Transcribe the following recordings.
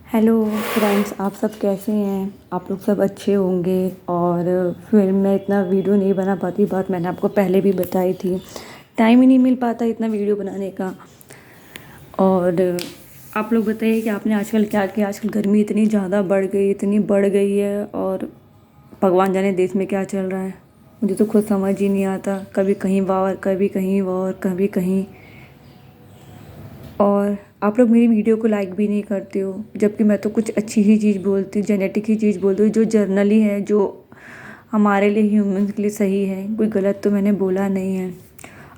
Hello friends, आप सब कैसे हैं। आप लोग सब अच्छे होंगे। और फिर मैं इतना वीडियो नहीं बना पाती, बात मैंने आपको पहले भी बताई थी। टाइम ही नहीं मिल पाता इतना वीडियो बनाने का। और आप लोग बताइए कि आपने आजकल क्या किया। आजकल गर्मी इतनी ज़्यादा इतनी बढ़ गई है, और भगवान जाने देश में क्या चल रहा है। मुझे तो खुद समझ ही नहीं आता, कभी कहीं वॉर, कभी कहीं वॉर, कभी कहीं। और आप लोग मेरी वीडियो को लाइक भी नहीं करते हो, जबकि मैं तो कुछ अच्छी ही चीज़ बोलती हूँ, जेनेटिक ही चीज़ बोलती हूँ, जो जर्नली है, जो हमारे लिए, ह्यूमंस के लिए सही है। कोई गलत तो मैंने बोला नहीं है।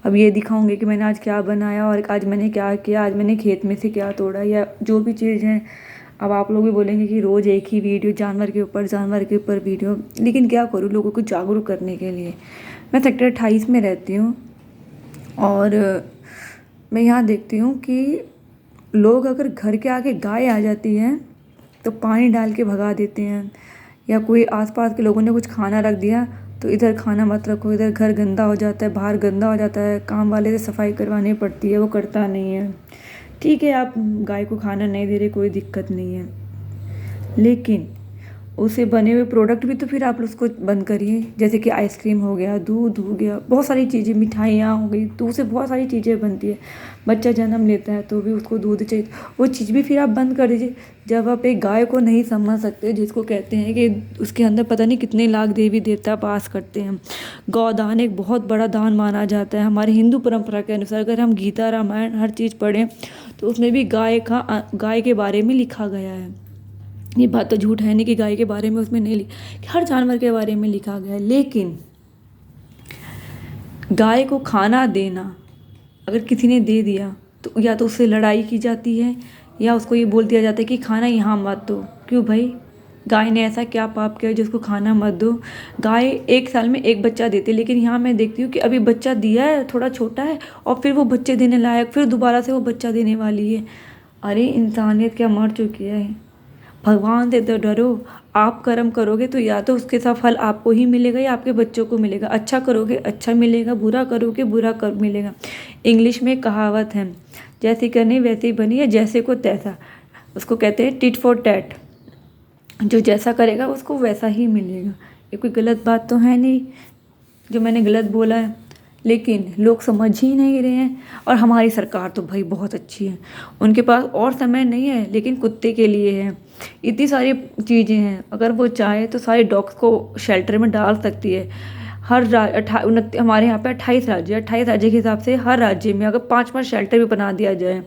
अब ये दिखाऊंगी कि मैंने आज क्या बनाया और आज मैंने क्या किया, आज मैंने खेत में से क्या तोड़ा, या जो भी चीज़ है। अब आप लोग भी बोलेंगे कि रोज़ एक ही वीडियो, जानवर के ऊपर वीडियो। लेकिन क्या करूँ, लोगों को जागरूक करने के लिए। मैं सेक्टर 28 में रहती हूँ, और मैं यहाँ देखती हूँ कि लोग अगर घर के आगे गाय आ जाती है तो पानी डाल के भगा देते हैं, या कोई आसपास के लोगों ने कुछ खाना रख दिया तो इधर खाना मत रखो, इधर घर गंदा हो जाता है, बाहर गंदा हो जाता है, काम वाले से सफाई करवानी पड़ती है, वो करता नहीं है। ठीक है, आप गाय को खाना नहीं दे रहे, कोई दिक्कत नहीं है, लेकिन उसे बने हुए प्रोडक्ट भी तो फिर आप उसको बंद करिए। जैसे कि आइसक्रीम हो गया, दूध हो गया, बहुत सारी चीज़ें, मिठाइयाँ हो गई, दूध से बहुत सारी चीज़ें बनती है। बच्चा जन्म लेता है तो भी उसको दूध चाहिए, वो चीज़ भी फिर आप बंद कर दीजिए। जब आप एक गाय को नहीं समझ सकते, जिसको कहते हैं कि उसके अंदर पता नहीं कितने लाख देवी देवता वास करते हैं। गौदान एक बहुत बड़ा दान माना जाता है हमारे हिंदू परंपरा के अनुसार। अगर हम गीता, रामायण, हर चीज़ पढ़ें तो उसमें भी गाय के बारे में लिखा गया है। ये बात तो झूठ है नहीं कि गाय के बारे में उसमें नहीं लिखा, हर जानवर के बारे में लिखा गया है। लेकिन गाय को खाना देना, अगर किसी ने दे दिया तो या तो उससे लड़ाई की जाती है, या उसको ये बोल दिया जाता है कि खाना यहाँ मत दो। क्यों भाई, गाय ने ऐसा क्या पाप किया जिसको खाना मत दो। गाय एक साल में एक बच्चा देती है, लेकिन यहाँ मैं देखती हूँ कि अभी बच्चा दिया है, थोड़ा छोटा है, और फिर वो बच्चे देने लायक, फिर दोबारा से वो बच्चा देने वाली है। अरे इंसानियत क्या मर चुकी है। भगवान से तो डरो। आप कर्म करोगे तो या तो उसके साथ फल आपको ही मिलेगा या आपके बच्चों को मिलेगा। अच्छा करोगे अच्छा मिलेगा, बुरा करोगे बुरा कर मिलेगा। इंग्लिश में कहावत है, जैसी करनी वैसी बनी, है जैसे को तैसा। उसको कहते हैं टिट फॉर टैट। जो जैसा करेगा उसको वैसा ही मिलेगा। ये कोई गलत बात तो है नहीं जो मैंने गलत बोला है, लेकिन लोग समझ ही नहीं रहे हैं। और हमारी सरकार तो भाई बहुत अच्छी है, उनके पास और समय नहीं है लेकिन कुत्ते के लिए है। इतनी सारी चीज़ें हैं, अगर वो चाहे तो सारे डॉग्स को शेल्टर में डाल सकती है। हमारे यहाँ पे 28 राज्य के हिसाब से हर राज्य में अगर 5-5 शेल्टर भी बना दिया जाए,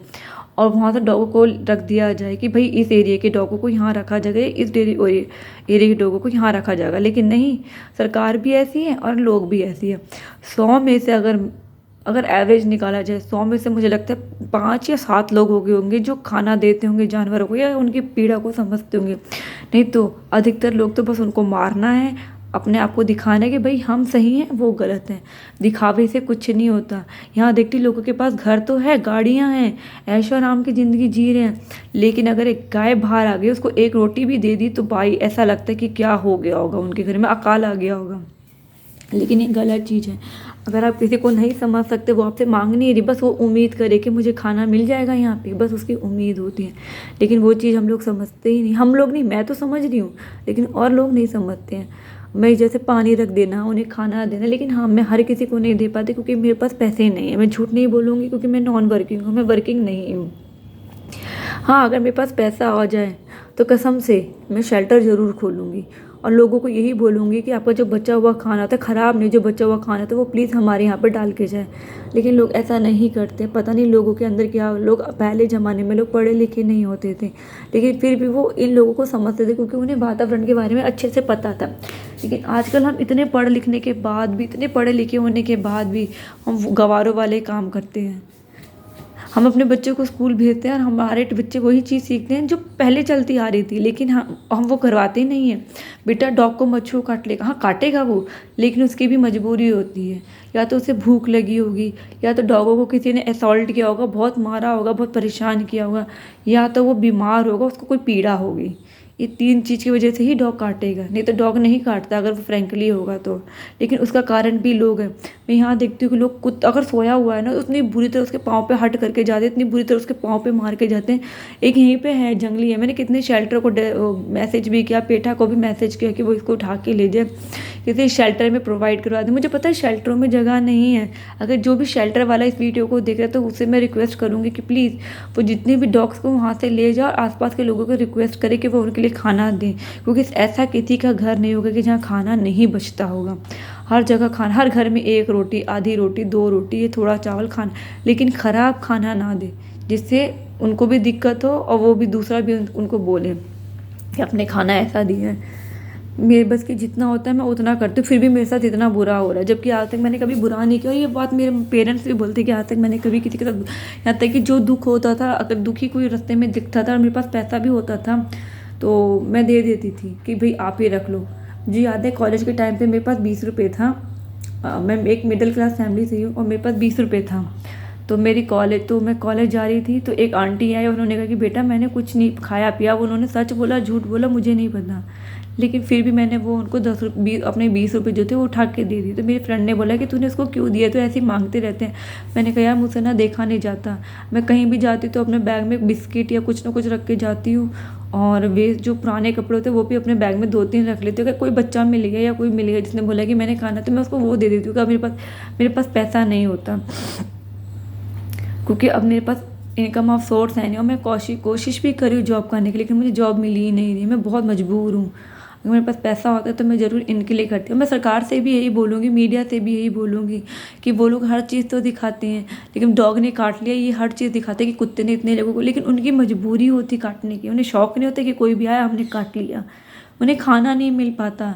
और वहाँ से डॉगों को रख दिया जाए कि भाई इस एरिया के डॉगों को यहाँ रखा जाएगा, इस एरिया के डॉगों को यहाँ रखा जाएगा। लेकिन नहीं, सरकार भी ऐसी है और लोग भी ऐसी है। 100 में से अगर एवरेज निकाला जाए, 100 में से मुझे लगता है 5 या 7 लोग हो गए होंगे जो खाना देते होंगे जानवरों को, या उनकी पीड़ा को समझते होंगे। नहीं तो अधिकतर लोग तो बस उनको मारना है, अपने आप को दिखाना है कि भाई हम सही हैं वो गलत हैं। दिखावे से कुछ नहीं होता। यहाँ देखती लोगों के पास घर तो है, गाड़ियाँ हैं, ऐशो आराम की ज़िंदगी जी रहे हैं, लेकिन अगर एक गाय बाहर आ गई, उसको एक रोटी भी दे दी तो भाई ऐसा लगता है कि क्या हो गया होगा, उनके घर में अकाल आ गया होगा। लेकिन ये गलत चीज़ है। अगर आप किसी को नहीं समझ सकते, वो आपसे मांग नहीं रही, बस वो उम्मीद करे कि मुझे खाना मिल जाएगा यहाँ पे, बस उसकी उम्मीद होती है। लेकिन वो चीज़ हम लोग समझते ही नहीं। हम लोग नहीं, मैं तो समझ रही हूँ, लेकिन और लोग नहीं समझते हैं। मैं जैसे पानी रख देना, उन्हें खाना देना, लेकिन हाँ, मैं हर किसी को नहीं दे पाती क्योंकि मेरे पास पैसे नहीं है। मैं झूठ नहीं बोलूँगी क्योंकि मैं नॉन वर्किंग हूँ, मैं वर्किंग नहीं हूँ। हाँ, अगर मेरे पास पैसा आ जाए तो कसम से मैं शेल्टर ज़रूर खोलूँगी, और लोगों को यही बोलूँगी कि आपका जो बचा हुआ खाना था, ख़राब नहीं, जो बचा हुआ खाना था वो प्लीज़ हमारे यहाँ पर डाल के जाए। लेकिन लोग ऐसा नहीं करते। पता नहीं लोगों के अंदर क्या, लोग पहले ज़माने में लोग पढ़े लिखे नहीं होते थे, लेकिन फिर भी वो इन लोगों को समझते थे क्योंकि उन्हें वातावरण के बारे में अच्छे से पता था। लेकिन आजकल हम इतने पढ़ लिखने के बाद भी, इतने पढ़े लिखे होने के बाद भी हम गवारों वाले काम करते हैं। हम अपने बच्चों को स्कूल भेजते हैं और हमारे बच्चे वही चीज़ सीखते हैं जो पहले चलती आ रही थी, लेकिन हम वो करवाते नहीं हैं। बेटा डॉग को मत छू, काट लेगा। हाँ काटेगा वो, लेकिन उसकी भी मजबूरी होती है। या तो उसे भूख लगी होगी, या तो डॉगों को किसी ने असॉल्ट किया होगा, बहुत मारा होगा, बहुत परेशान किया होगा, या तो वो बीमार होगा, उसको कोई पीड़ा होगी। ये 3 चीज़ की वजह से ही डॉग काटेगा, नहीं तो डॉग नहीं काटता अगर वो फ्रैंकली होगा तो। लेकिन उसका कारण भी लोग हैं। मैं यहाँ देखती हूँ कि लोग कुत्ता अगर सोया हुआ है ना, तो इतनी बुरी तरह उसके पाँव पे हट करके जाते हैं, इतनी बुरी तरह उसके पाँव पे मार के जाते हैं। एक यहीं पे है, जंगली है, मैंने कितने शेल्टर को मैसेज भी किया, पेठा को भी मैसेज किया कि वो इसको उठा के ले जाए, किसी शेल्टर में प्रोवाइड करवा दें। मुझे पता है शेल्टरों में जगह नहीं है। अगर जो भी शेल्टर वाला इस वीडियो को देख रहा है तो उससे मैं रिक्वेस्ट करूँगी कि प्लीज़ वो जितने भी डॉग्स को वहाँ से ले जाओ, आसपास के लोगों को रिक्वेस्ट करें कि वो उनके लिए खाना दें, क्योंकि ऐसा किसी का घर नहीं होगा कि जहाँ खाना नहीं बचता होगा। हर जगह खाना, हर घर में 1 रोटी, आधी रोटी, 2 रोटी, ये थोड़ा चावल खाना, लेकिन ख़राब खाना ना दे जिससे उनको भी दिक्कत हो और वो भी दूसरा भी उनको बोले कि आपने खाना ऐसा दिया है। मेरे बस की जितना होता है मैं उतना करती हूँ, फिर भी मेरे साथ इतना बुरा हो रहा है, जबकि आज तक मैंने कभी बुरा नहीं किया। ये बात मेरे पेरेंट्स भी बोलते कि आज तक मैंने कभी किसी के साथ, यहाँ तक कि जो दुख होता था, अगर दुखी कोई रास्ते में दिखता था और मेरे पास पैसा भी होता था तो मैं दे देती थी कि भाई आप ही रख लो। मुझे याद है कॉलेज के टाइम पे मेरे पास 20 रुपये था। मैं एक मिडिल क्लास फैमिली से हूँ और मेरे पास 20 रुपये था। तो मैं कॉलेज जा रही थी तो एक आंटी आई और उन्होंने कहा कि बेटा मैंने कुछ नहीं खाया पिया। वो उन्होंने सच बोला झूठ बोला मुझे नहीं पता, लेकिन फिर भी मैंने वो उनको अपने 20 रुपये जो थे वो उठा के दे दी। तो मेरे फ्रेंड ने बोला कि तूने उसको क्यों दिया, तो ऐसे ही मांगते रहते हैं। मैंने कहा यार मुझसे ना देखा नहीं जाता, मैं कहीं भी जाती तो अपने बैग में बिस्किट या कुछ ना कुछ रख के जाती हूँ, और वेस्ट जो पुराने कपड़े होते हैं वो भी अपने बैग में 2-3 रख लेती हूँ। अगर कोई बच्चा मिल गया या कोई मिल गया जिसने बोला कि मैंने खाना, तो मैं उसको वो दे देती हूँ। मेरे पास पैसा नहीं होता, क्योंकि अब मेरे पास इनकम ऑफ सोर्स है नहीं, और मैं कोशिश भी करी जॉब करने की, लेकिन मुझे जॉब मिली ही नहीं रही। मैं बहुत मजबूर हूँ। अगर मेरे पास पैसा होता है तो मैं ज़रूर इनके लिए करती हूँ। मैं सरकार से भी यही बोलूँगी, मीडिया से भी यही बोलूँगी कि वो लोग हर चीज़ तो दिखाते हैं, लेकिन डॉग ने काट लिया ये हर चीज़ दिखाते हैं कि कुत्ते ने इतने लोगों को, लेकिन उनकी मजबूरी होती काटने की। उन्हें शौक़ नहीं होता कि कोई भी आया हमने काट लिया। उन्हें खाना नहीं मिल पाता,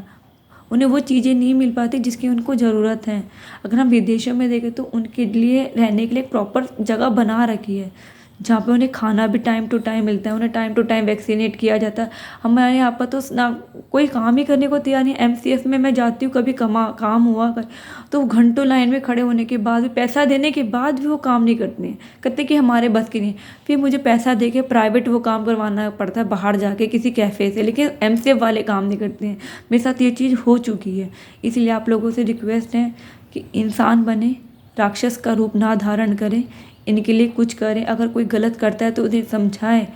उन्हें वो चीज़ें नहीं मिल पाती जिसकी उनको ज़रूरत है। अगर हम विदेशों में देखें तो उनके लिए रहने के लिए प्रॉपर जगह बना रखी है, जहाँ पे उन्हें खाना भी टाइम टू टाइम मिलता है, उन्हें टाइम टू टाइम वैक्सीनेट किया जाता है। हमारे यहाँ पर तो ना कोई काम ही करने को तैयार नहीं। MCF में मैं जाती हूँ, कभी काम हुआ कर तो घंटों लाइन में खड़े होने के बाद भी, पैसा देने के बाद भी वो काम नहीं करते हैं, कहते कि हमारे बस की नहीं। फिर मुझे पैसा दे के प्राइवेट वो काम करवाना पड़ता है बाहर जाके किसी कैफ़े से, लेकिन MCF वाले काम नहीं करते हैं। मेरे साथ ये चीज़ हो चुकी है। इसलिए आप लोगों से रिक्वेस्ट है कि इंसान बने, राक्षस का रूप ना धारण करें, इनके लिए कुछ करें। अगर कोई गलत करता है तो उन्हें समझाएं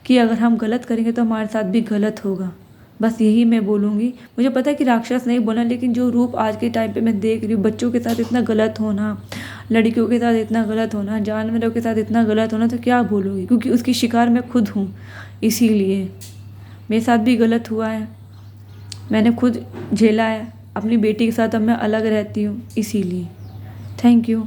कि अगर हम गलत करेंगे तो हमारे साथ भी गलत होगा। बस यही मैं बोलूँगी। मुझे पता है कि राक्षस नहीं बोला, लेकिन जो रूप आज के टाइम पे मैं देख रही हूँ, बच्चों के साथ इतना गलत होना, लड़कियों के साथ इतना गलत होना, जानवरों के साथ इतना गलत होना, तो क्या बोलूँगी, क्योंकि उसकी शिकार मैं खुद हूँ। इसीलिए मेरे साथ भी गलत हुआ है, मैंने खुद झेला है। अपनी बेटी के साथ अब मैं अलग रहती हूँ, इसीलिए। Thank you.